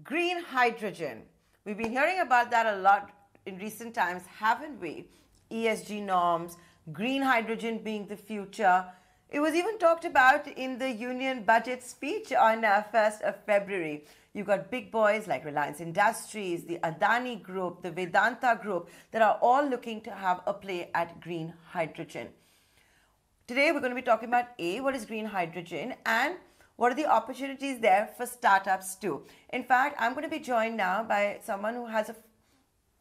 Green hydrogen. We've been hearing about that a lot in recent times, haven't we? ESG norms, green hydrogen being the future. It was even talked about in the union budget speech on 1st of February. You've got big boys like Reliance Industries, the Adani Group, the Vedanta Group that are all looking to have a play at green hydrogen. Today, we're going to be talking about A, what is green hydrogen, and what are the opportunities there for startups too. In fact, I'm going to be joined now by someone who has a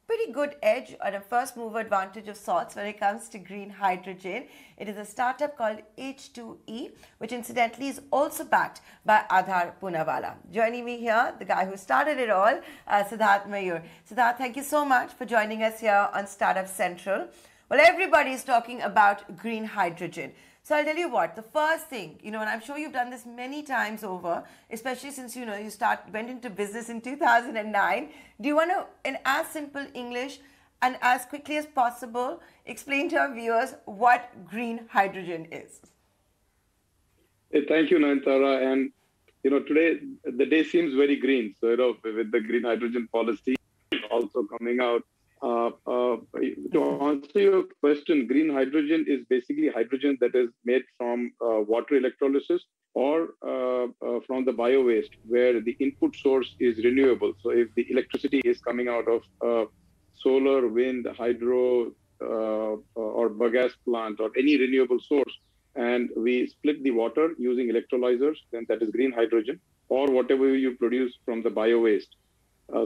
pretty good edge and a first mover advantage of sorts when it comes to green hydrogen. It is a startup called H2E, which incidentally is also backed by Adhar Poonawala. Joining me here, the guy who started it all, Siddharth Mayur. Siddharth, thank you so much for joining us here on Startup Central. Well, everybody is talking about green hydrogen. So I'll tell you what, the first thing, and I'm sure you've done this many times over, especially since, you went into business in 2009. Do you want to, in as simple English and as quickly as possible, explain to our viewers what green hydrogen is? Hey, thank you, Nayantara. And, today the day seems very green. So, with the green hydrogen policy also coming out, to answer your question, green hydrogen is basically hydrogen that is made from water electrolysis or from the bio waste, where the input source is renewable. So if the electricity is coming out of solar, wind, hydro, or biogas plant or any renewable source, and we split the water using electrolyzers, then that is green hydrogen, or whatever you produce from the bio waste.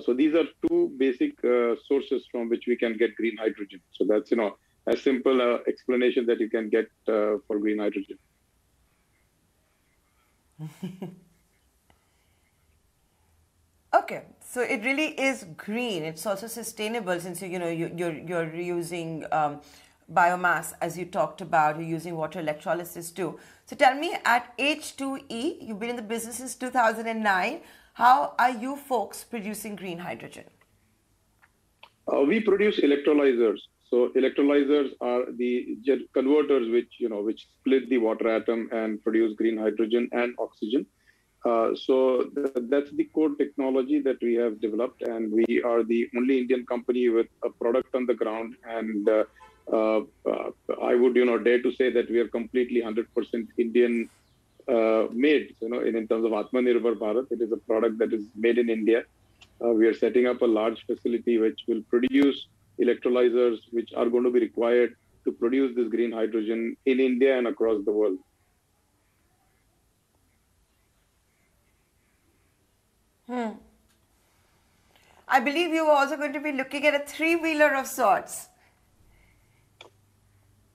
So these are two basic sources from which we can get green hydrogen. So that's, a simple explanation that you can get for green hydrogen. Okay, so it really is green. It's also sustainable since you're using biomass, as you talked about. You're using water electrolysis too. So tell me, at H2E, you've been in the business since 2009. How are you folks producing green hydrogen? We produce electrolyzers. So electrolyzers are the converters which split the water atom and produce green hydrogen and oxygen. So that's the core technology that we have developed, and we are the only Indian company with a product on the ground. And I would dare to say that we are completely 100% Indian made, in terms of Atmanirbhar Bharat. It is a product that is made in India. We are setting up a large facility which will produce electrolyzers which are going to be required to produce this green hydrogen in India and across the world. I believe you are also going to be looking at a three-wheeler of sorts.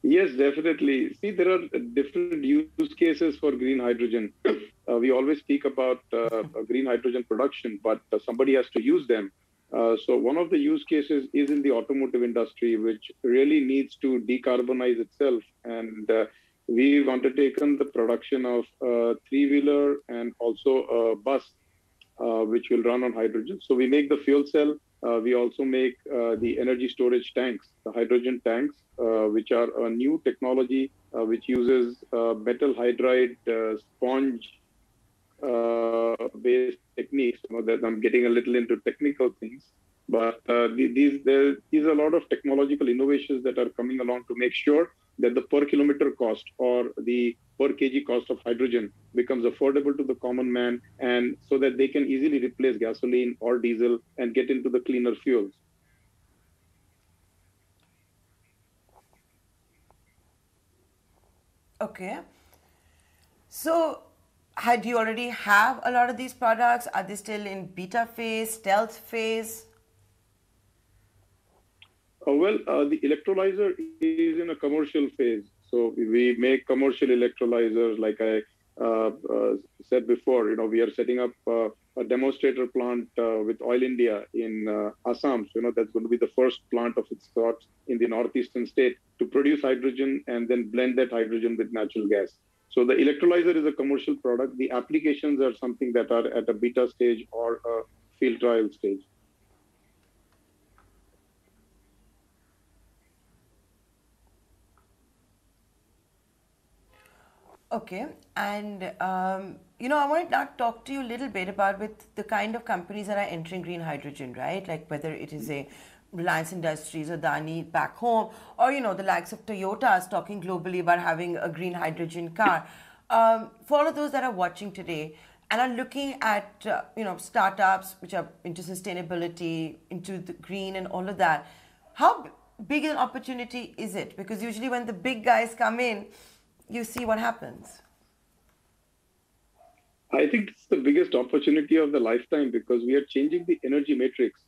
Yes, definitely. See, there are different use cases for green hydrogen. We always speak about green hydrogen production, but somebody has to use them. So one of the use cases is in the automotive industry, which really needs to decarbonize itself. And we've undertaken the production of a three-wheeler and also a bus, which will run on hydrogen. So we make the fuel cell. We also make the energy storage tanks, the hydrogen tanks, which are a new technology which uses metal hydride sponge based techniques. That I'm getting a little into technical things, but these are a lot of technological innovations that are coming along to make sure that the per kilometer cost or the per kg cost of hydrogen becomes affordable to the common man, and so that they can easily replace gasoline or diesel and get into the cleaner fuels. Okay. So, do you already have a lot of these products? Are they still in beta phase, stealth phase? The electrolyzer is in a commercial phase. So we make commercial electrolyzers. Like I said before, we are setting up a demonstrator plant with Oil India in Assam. So, that's going to be the first plant of its sort in the northeastern state to produce hydrogen and then blend that hydrogen with natural gas. So the electrolyzer is a commercial product. The applications are something that are at a beta stage or a field trial stage. Okay, and I want to now talk to you a little bit about with the kind of companies that are entering green hydrogen, right? Like whether it is a Reliance Industries or Adani back home, or the likes of Toyota is talking globally about having a green hydrogen car. For all of those that are watching today and are looking at startups which are into sustainability, into the green and all of that, how big an opportunity is it? Because usually when the big guys come in, you see what happens. I think it's the biggest opportunity of the lifetime because we are changing the energy matrix.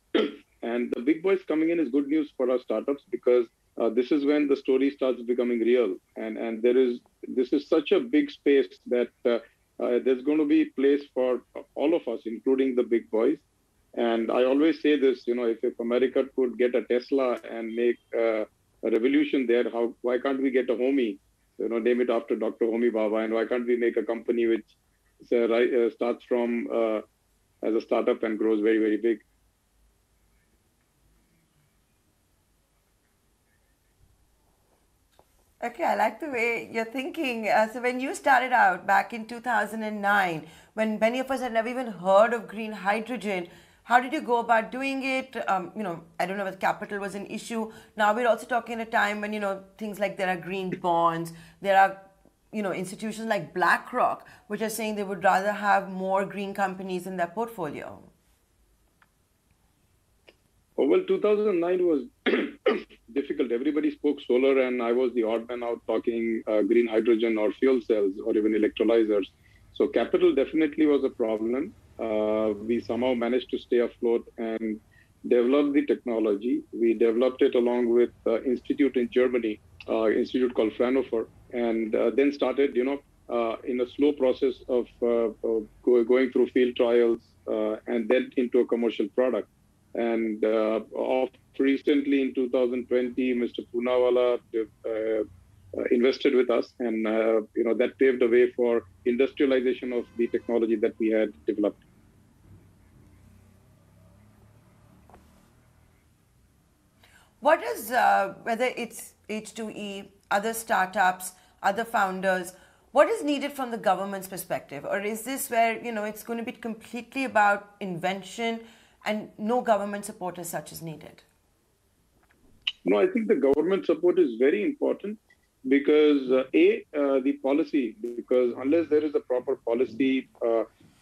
And the big boys coming in is good news for our startups because this is when the story starts becoming real. And this is such a big space that there's going to be place for all of us, including the big boys. And I always say this, if America could get a Tesla and make a revolution there, why can't we get a Homey? Name it after Dr. Homi Baba. And why can't we make a company which starts from as a startup and grows very, very big? Okay, I like the way you're thinking. So when you started out back in 2009, when many of us had never even heard of green hydrogen, how did you go about doing it? I don't know if capital was an issue. Now we're also talking at a time when, things like there are green bonds, there are, institutions like BlackRock, which are saying they would rather have more green companies in their portfolio. Oh, well, 2009 was difficult. Everybody spoke solar, and I was the odd man out talking green hydrogen or fuel cells or even electrolyzers. So capital definitely was a problem. We somehow managed to stay afloat and develop the technology. We developed it along with institute in Germany, institute called Fraunhofer, and then started, in a slow process of going through field trials and then into a commercial product. And recently in 2020, Mr. Poonawala invested with us, and that paved the way for industrialization of the technology that we had developed. What is, whether it's H2E, other startups, other founders, what is needed from the government's perspective? Or is this where, it's going to be completely about invention and no government support as such is needed? No, I think the government support is very important because, the policy, because unless there is a proper policy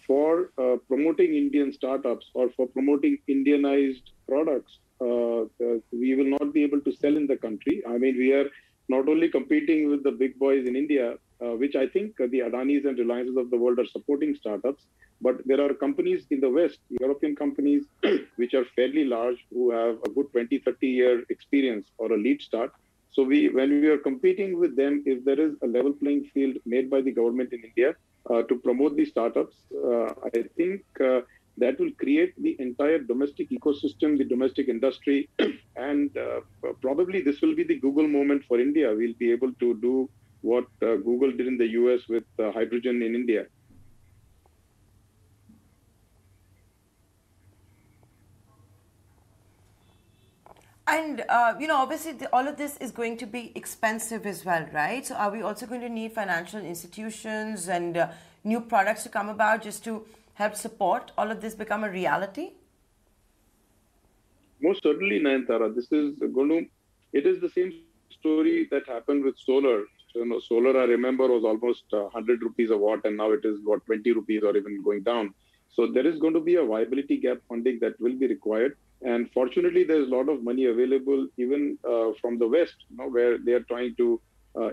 for promoting Indian startups or for promoting Indianized products, we will not be able to sell in the country. I mean, we are not only competing with the big boys in India, which I think the Adanis and Reliances of the world are supporting startups, but there are companies in the West, European companies, which are fairly large, who have a good 20, 30-year experience or a lead start. So when we are competing with them, if there is a level playing field made by the government in India to promote the startups, I think that will create the entire domestic ecosystem, the domestic industry, and probably this will be the Google moment for India. We'll be able to do what Google did in the US with hydrogen in India. And, obviously all of this is going to be expensive as well, right? So are we also going to need financial institutions and new products to come about just to help support all of this become a reality? Most certainly, Nayantara. It is the same story that happened with solar. So, solar, I remember, was almost 100 rupees a watt, and now it is, 20 rupees or even going down. So there is going to be a viability gap funding that will be required. And fortunately, there's a lot of money available even from the West, where they are trying to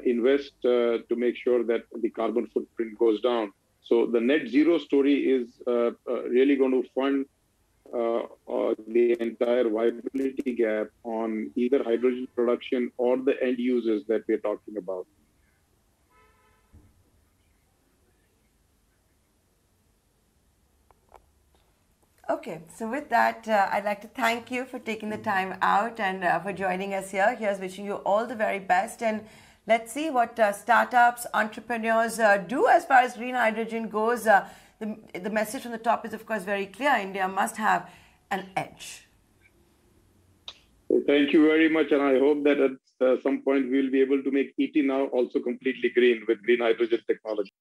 invest to make sure that the carbon footprint goes down. So the net zero story is really going to fund the entire viability gap on either hydrogen production or the end users that we're talking about. Okay, so with that, I'd like to thank you for taking the time out and for joining us here. Here's wishing you all the very best, and let's see what startups, entrepreneurs do as far as green hydrogen goes. The message from the top is, of course, very clear. India must have an edge. Thank you very much, and I hope that some point we will be able to make ET now also completely green with green hydrogen technology.